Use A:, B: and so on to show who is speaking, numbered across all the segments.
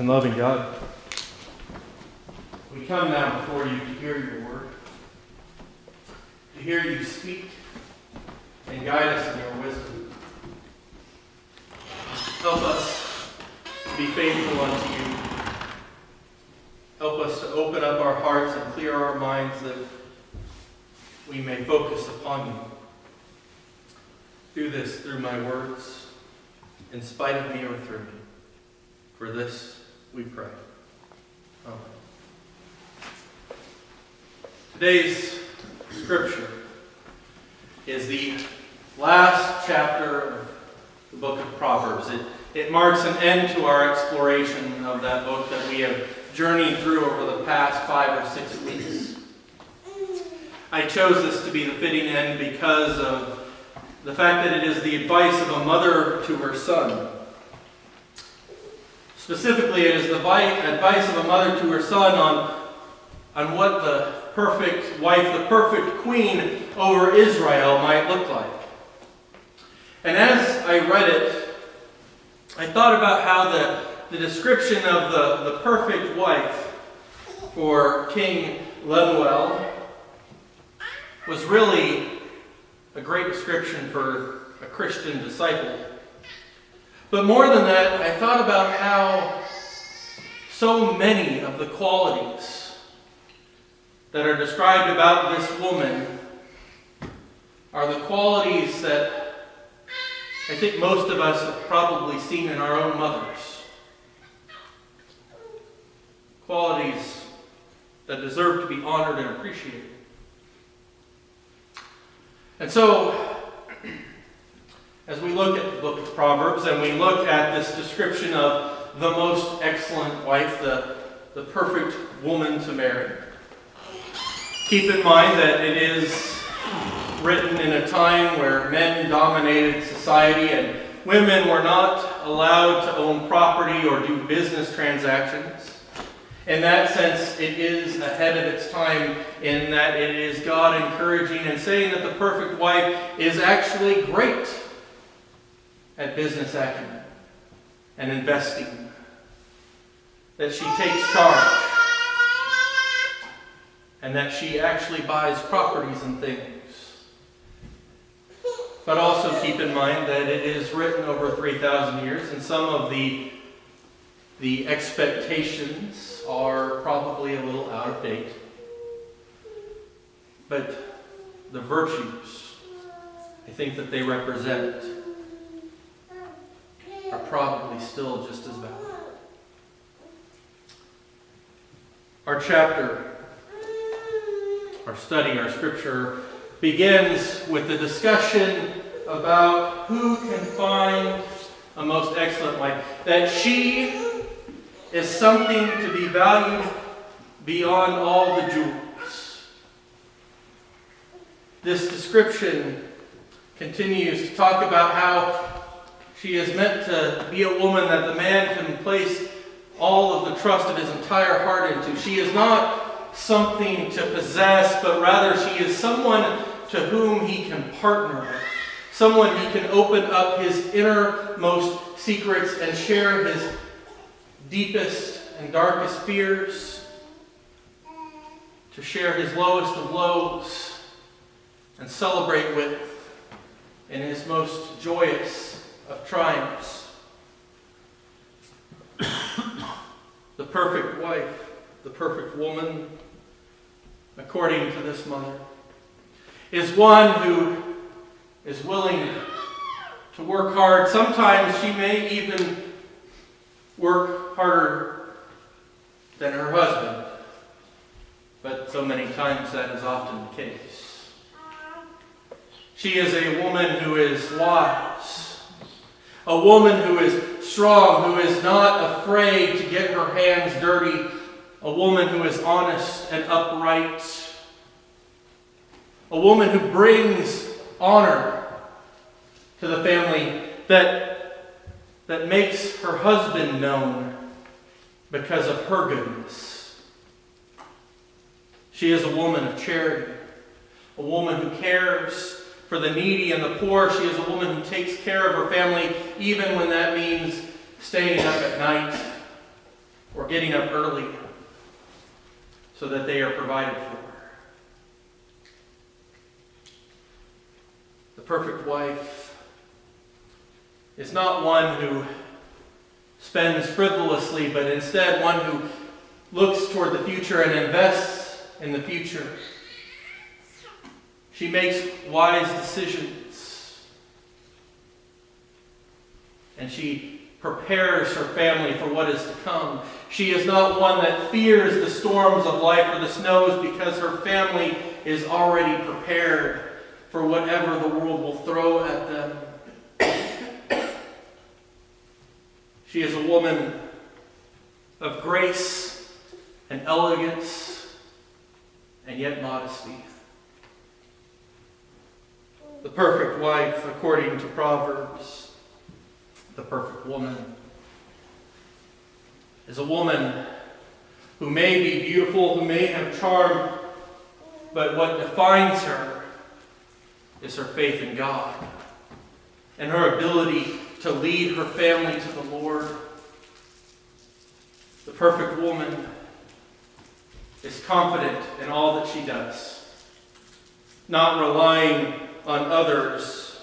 A: and loving God, we come now before you to hear your word, to hear you speak and guide us in your wisdom. Help us to be faithful unto you. Help us to open up our hearts and clear our minds that we may focus upon you. Do this through my words, in spite of me or through me. For this we pray. Amen. Today's scripture is the last chapter of the book of Proverbs. It marks an end to our exploration of that book that we have journeyed through over the past 5 or 6 weeks. I chose this to be the fitting end because of the fact that it is the advice of a mother to her son. Specifically, it is the advice of a mother to her son on what the perfect wife, the perfect queen over Israel might look like. And as I read it, I thought about how the description of the perfect wife for King Lemuel was really a great description for a Christian disciple. But more than that, I thought about how so many of the qualities that are described about this woman are the qualities that I think most of us have probably seen in our own mothers. Qualities that deserve to be honored and appreciated. And so, as we look at the book of Proverbs and we look at this description of the most excellent wife, the perfect woman to marry, keep in mind that it is written in a time where men dominated society and women were not allowed to own property or do business transactions. In that sense, it is ahead of its time in that it is God encouraging and saying that the perfect wife is actually great at business acumen and investing. That she takes charge. And that she actually buys properties and things. But also keep in mind that it is written over 3,000 years, and some of the expectations are probably a little out of date. But the virtues, I think that they represent, are probably still just as valid. Our chapter, our study, our scripture begins with the discussion about who can find a most excellent wife. That she is something to be valued beyond all the jewels. This description continues to talk about how she is meant to be a woman that the man can place all of the trust of his entire heart into. She is not something to possess, but rather she is someone to whom he can partner with. Someone he can open up his innermost secrets and share his deepest and darkest fears, to share his lowest of lows and celebrate with in his most joyous of triumphs. The perfect wife, the perfect woman, according to this mother, is one who is willing to work hard. Sometimes she may even work harder than her husband, but so many times that is often the case. She is a woman who is wise, a woman who is strong, who is not afraid to get her hands dirty, a woman who is honest and upright, a woman who brings honor to the family, that makes her husband known because of her goodness. She is a woman of charity, a woman who cares for the needy and the poor. She is a woman who takes care of her family, even when that means staying up at night or getting up early so that they are provided for. The perfect wife is not one who spends frivolously, but instead one who looks toward the future and invests in the future. She makes wise decisions, and she prepares her family for what is to come. She is not one that fears the storms of life or the snows, because her family is already prepared for whatever the world will throw at them. She is a woman of grace and elegance, and yet modesty. The perfect wife, according to Proverbs, the perfect woman, is a woman who may be beautiful, who may have charm, but what defines her is her faith in God and her ability to lead her family to the Lord. The perfect woman is confident in all that she does, not relying on others,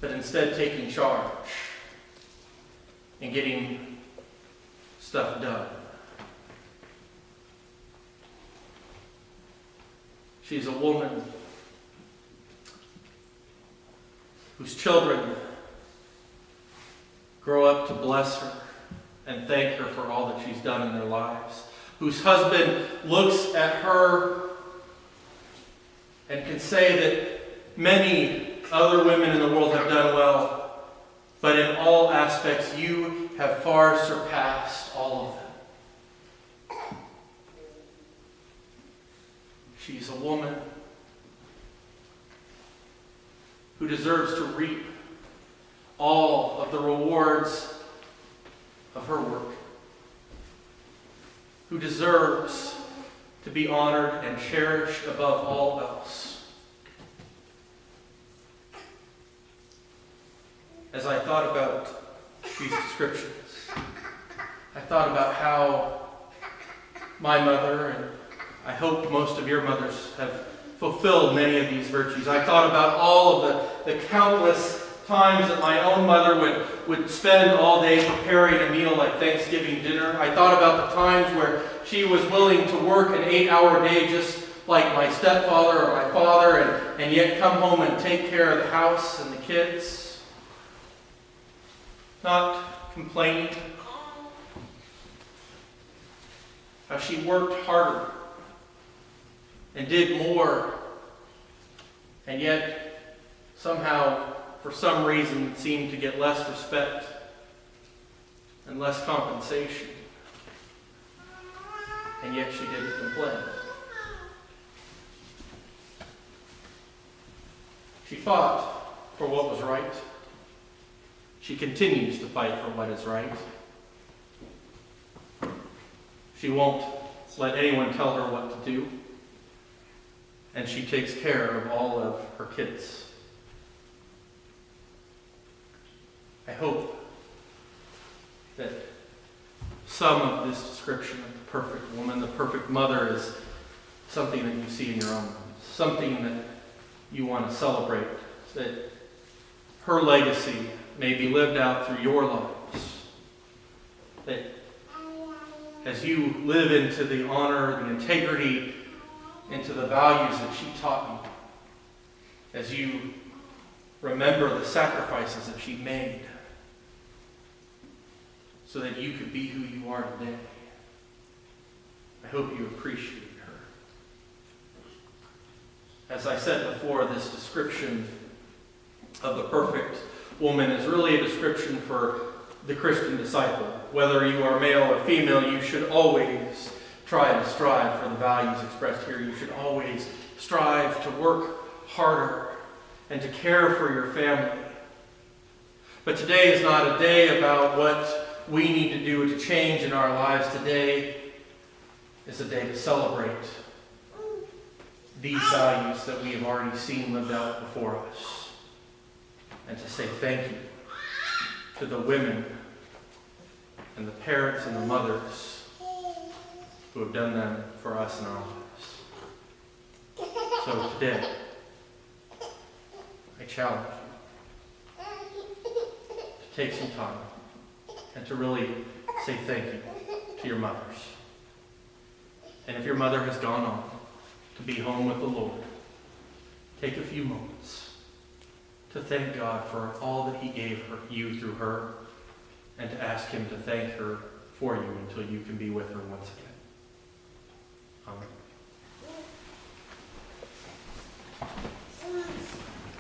A: but instead taking charge and getting stuff done. She's a woman whose children grow up to bless her and thank her for all that she's done in their lives, whose husband looks at her and can say that many other women in the world have done well, but in all aspects you have far surpassed all of them. She's a woman who deserves to reap all of the rewards of her work, who deserves to be honored and cherished above all else. As I thought about these descriptions, I thought about how my mother, and I hope most of your mothers, have fulfilled many of these virtues. I thought about all of the countless times that my own mother would spend all day preparing a meal like Thanksgiving dinner. I thought about the times where she was willing to work an 8-hour day just like my stepfather or my father, and yet come home and take care of the house and the kids. Not complaining. How she worked harder and did more, and yet somehow, for some reason, seemed to get less respect and less compensation. And yet she didn't complain. She fought for what was right. She continues to fight for what is right. She won't let anyone tell her what to do. And she takes care of all of her kids. I hope that some of this description of the perfect woman, the perfect mother, is something that you see in your own lives, something that you want to celebrate, that her legacy may be lived out through your lives, that as you live into the honor, the integrity, into the values that she taught you, as you remember the sacrifices that she made so that you could be who you are today. I hope you appreciate her. As I said before, this description of the perfect woman is really a description for the Christian disciple. Whether you are male or female, you should always try to strive for the values expressed here. You should always strive to work harder and to care for your family. But today is not a day about what we need to do to change in our lives. Today is a day to celebrate these values that we have already seen lived out before us, and to say thank you to the women and and the parents and the mothers who have done them for us in our lives. So today, I challenge you to take some time and to really say thank you to your mothers. And if your mother has gone on to be home with the Lord, take a few moments to thank God for all that He gave you through her, and to ask Him to thank her for you until you can be with her once again. Amen.